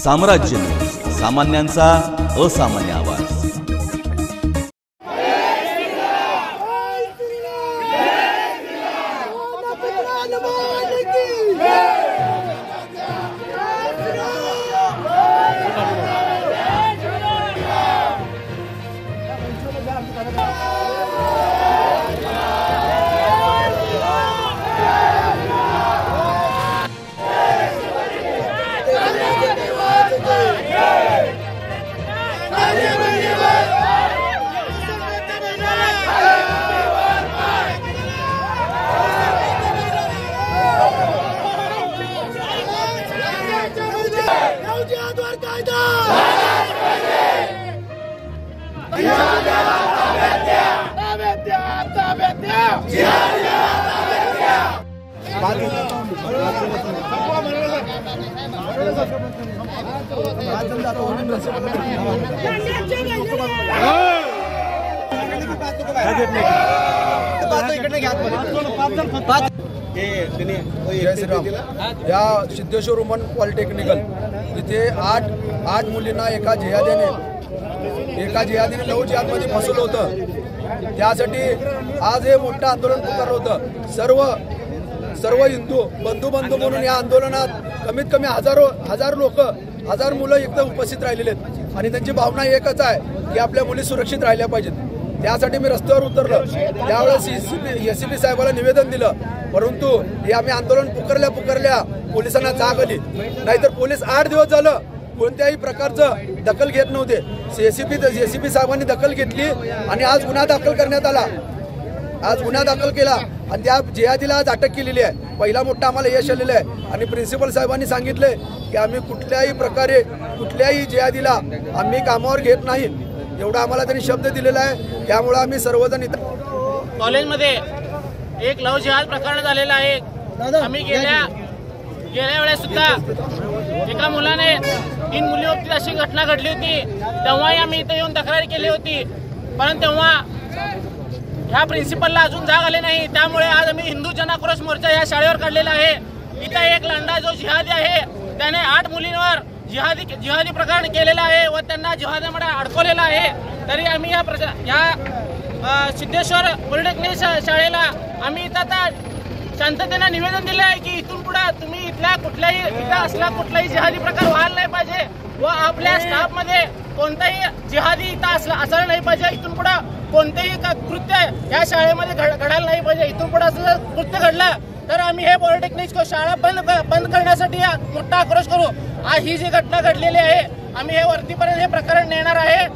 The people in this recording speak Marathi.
साम्राज्य, सामान्यांचा असामान्य आवाज। या सिद्धेश्वर वुमन पॉलिटेक्निकल इथे आठ मुलींना एका जिहादीने लव जिहादमध्ये फसवलं होतं। त्यासाठी आज हे मोठं आंदोलन पुकारलं होतं। सर्व हिंदू बंधू म्हणून या आंदोलनात कमीत कमी हजार मुलं एकदम उपस्थित राहिलेले आहेत आणि त्यांची भावना एकच आहे की आपल्या मुली सुरक्षित राहिल्या पाहिजेत। त्यासाठी मी रस्त्यावर उतरलो। त्यावेळेस एसीपी साहेबाला निवेदन दिलं, परंतु हे आम्ही आंदोलन पुकारल्या पोलिसांना जाग आली। नाहीतर पोलीस 8 दिवस झालं कोणत्याही प्रकारचं दखल घेत नव्हते। एसीपी साहेबांनी दखल घेतली आणि आज गुन्हा दाखल करण्यात आला। आज गुन्हा दाखल केला आणि त्या जिहादीला आज अटक केलेली आहे। पहिला मोठा आम्हाला यश आलेलं आहे आणि प्रिन्सिपल साहेबांनी सांगितले की आम्ही कुठल्याही प्रकारे कुठल्याही जिहादीला आम्ही कामावर घेत नाही, एवढा आम्हाला त्यांनी शब्द दिलेला आहे। त्यामुळे आम्ही सर्वजण इथं कॉलेजमध्ये एक लव जिहाद प्रकरण झालेलं आहे। आम्ही गेल्या वेळेस सुद्धा एका मुलाने 3 मुलीवरती अशी घटना घडली होती, तेव्हाही आम्ही इथे येऊन तक्रार केली होती, परंतु तेव्हा ह्या प्रिन्सिपलला अजून जाग आले नाही। त्यामुळे आज आम्ही हिंदू जनाक्रोश मोर्चा या शाळेवर काढलेला आहे। इथे एक लंडा जो जिहादी आहे त्याने 8 मुलींवर जिहादी प्रकरण केलेलं आहे व त्यांना जिहादामध्ये अडकवलेलं आहे। तरी आम्ही या सिद्धेश्वर पॉलिटेक्निक शाळेला आम्ही इथं आता शांततेनं निवेदन दिलं आहे की इथून पुढे तुम्ही इथं असला कुठलाही जिहादी प्रकार व्हायला नाही पाहिजे व आपल्या स्टाफमध्ये कोणताही जिहादी इथं असलं नाही पाहिजे। इथून पुढे कोणतेही कृत्य या शाळेमध्ये घडायला नाही पाहिजे। इथून पुढे असं कृत्य घडलं तर आम्ही हे पॉलिटेक्निक शाळा बंद करण्यासाठी मोठा आक्रोश करू। ही जी घटना घडलेली आहे आम्ही हे वरतीपर्यंत हे प्रकरण नेणार आहे।